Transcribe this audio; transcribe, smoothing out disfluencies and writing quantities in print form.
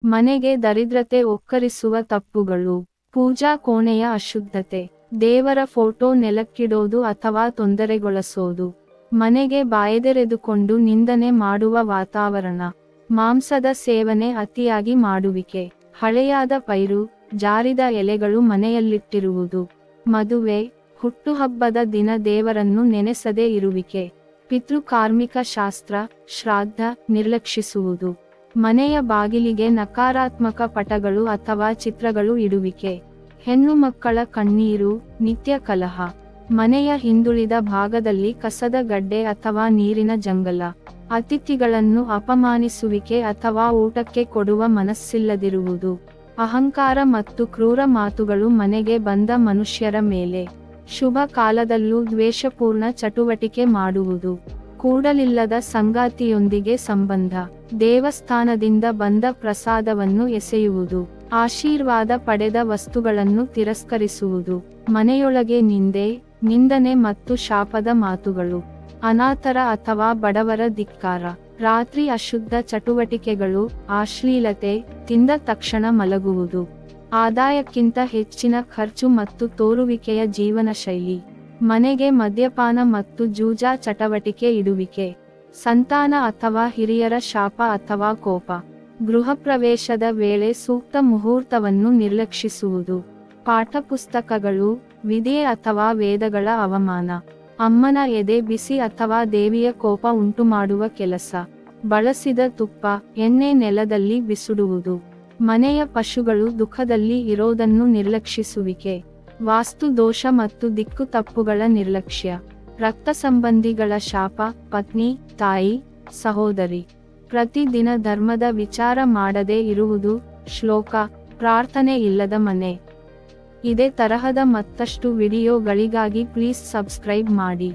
ಮನೆಗೆ ದರಿದ್ರತೆ ಒಕ್ಕರಿಸುವ ತಪ್ಪುಗಳು. ಪೂಜಾ ಕೋಣೆಯ ಅಶುದ್ಧತೆ. ದೇವರ ಫೋಟೋ ನೆಲಕ್ಕಿಡೋದು ಅಥವಾ ತೊಂದರೆಗೊಳಿಸೋದು. ಮನೆಗೆ ಬಾಯದೆರೆದುಕೊಂಡು ನಿಂದನೆ ಮಾಡುವ ವಾತಾವರಣ. ಮಾಂಸದ ಸೇವನೆ ಅತಿಯಾಗಿ ಮಾಡುವಿಕೆ. ಹಳೆಯಾದ ಪೈರು, ಜಾರಿದ ಎಲೆಗಳು ಮನೆಯಲ್ಲಿಟ್ಟಿರುವುದು. ಮದುವೆ, ಹುಟ್ಟುಹಬ್ಬದ ದಿನ ದೇವರನ್ನು ನೆನೆಸದೇ ಇರುವಿಕೆ. ಪಿತೃಕಾರ್ಮಿಕ ಶಾಸ್ತ್ರ, ಶ್ರಾದ್ದ ನಿರ್ಲಕ್ಷಿಸುವುದು. ಮನೆಯ ಬಾಗಿಲಿಗೆ ನಕಾರಾತ್ಮಕ ಪಟಗಳು ಅಥವಾ ಚಿತ್ರಗಳು ಇಡುವಿಕೆ. ಹೆಣ್ಣು ಮಕ್ಕಳ ಕಣ್ಣೀರು, ನಿತ್ಯ ಕಲಹ. ಮನೆಯ ಹಿಂದುಳಿದ ಭಾಗದಲ್ಲಿ ಕಸದ ಗಡ್ಡೆ ಅಥವಾ ನೀರಿನ ಜಂಗಲ. ಅತಿಥಿಗಳನ್ನು ಅಪಮಾನಿಸುವಿಕೆ ಅಥವಾ ಊಟಕ್ಕೆ ಕೊಡುವ ಮನಸ್ಸಿಲ್ಲದಿರುವುದು. ಅಹಂಕಾರ ಮತ್ತು ಕ್ರೂರ ಮಾತುಗಳು ಮನೆಗೆ ಬಂದ ಮನುಷ್ಯರ ಮೇಲೆ. ಶುಭ ಕಾಲದಲ್ಲೂ ದ್ವೇಷಪೂರ್ಣ ಚಟುವಟಿಕೆ ಮಾಡುವುದು. ಕೂಡಲಿಲ್ಲದ ಸಂಗಾತಿಯೊಂದಿಗೆ ಸಂಬಂಧ. ದೇವಸ್ಥಾನದಿಂದ ಬಂದ ಪ್ರಸಾದವನ್ನು ಎಸೆಯುವುದು. ಆಶೀರ್ವಾದ ಪಡೆದ ವಸ್ತುಗಳನ್ನು ತಿರಸ್ಕರಿಸುವುದು. ಮನೆಯೊಳಗೆ ನಿಂದೆ, ನಿಂದನೆ ಮತ್ತು ಶಾಪದ ಮಾತುಗಳು. ಅನಾಥರ ಅಥವಾ ಬಡವರ ಧಿಕ್ಕಾರ. ರಾತ್ರಿ ಅಶುದ್ಧ ಚಟುವಟಿಕೆಗಳು, ಅಶ್ಲೀಲತೆ, ತಿಂದ ತಕ್ಷಣ ಮಲಗುವುದು. ಆದಾಯಕ್ಕಿಂತ ಹೆಚ್ಚಿನ ಖರ್ಚು ಮತ್ತು ತೋರುವಿಕೆಯ ಜೀವನ ಶೈಲಿ. ಮನೆಗೆ ಮದ್ಯಪಾನ ಮತ್ತು ಜೂಜಾ ಚಟವಟಿಕೆ ಇಡುವಿಕೆ. ಸಂತಾನ ಅಥವಾ ಹಿರಿಯರ ಶಾಪ ಅಥವಾ ಕೋಪ. ಗೃಹಪ್ರವೇಶದ ವೇಳೆ ಸೂಕ್ತ ಮುಹೂರ್ತವನ್ನು ನಿರ್ಲಕ್ಷಿಸುವುದು. ಪಾಠಪುಸ್ತಕಗಳು, ವಿಧಿ ಅಥವಾ ವೇದಗಳ ಅವಮಾನ. ಅಮ್ಮನ ಎದೆ ಬಿಸಿ ಅಥವಾ ದೇವಿಯ ಕೋಪ ಉಂಟುಮಾಡುವ ಕೆಲಸ. ಬಳಸಿದ ತುಪ್ಪ, ಎಣ್ಣೆ ನೆಲದಲ್ಲಿ ಬಿಸುಡುವುದು. ಮನೆಯ ಪಶುಗಳು ದುಃಖದಲ್ಲಿ ಇರೋದನ್ನು ನಿರ್ಲಕ್ಷಿಸುವಿಕೆ. ವಾಸ್ತು ದೋಷ ಮತ್ತು ದಿಕ್ಕು ತಪ್ಪುಗಳ ನಿರ್ಲಕ್ಷ್ಯ. ರಕ್ತ ಸಂಬಂಧಿಗಳ ಶಾಪ, ಪತ್ನಿ, ತಾಯಿ, ಸಹೋದರಿ. ಪ್ರತಿದಿನ ಧರ್ಮದ ವಿಚಾರ ಮಾಡದೇ ಇರುವುದು. ಶ್ಲೋಕ, ಪ್ರಾರ್ಥನೆ ಇಲ್ಲದ ಮನೆ. ಇದೇ ತರಹದ ಮತ್ತಷ್ಟು ವಿಡಿಯೋಗಳಿಗಾಗಿ ಪ್ಲೀಸ್ ಸಬ್ಸ್ಕ್ರೈಬ್ ಮಾಡಿ.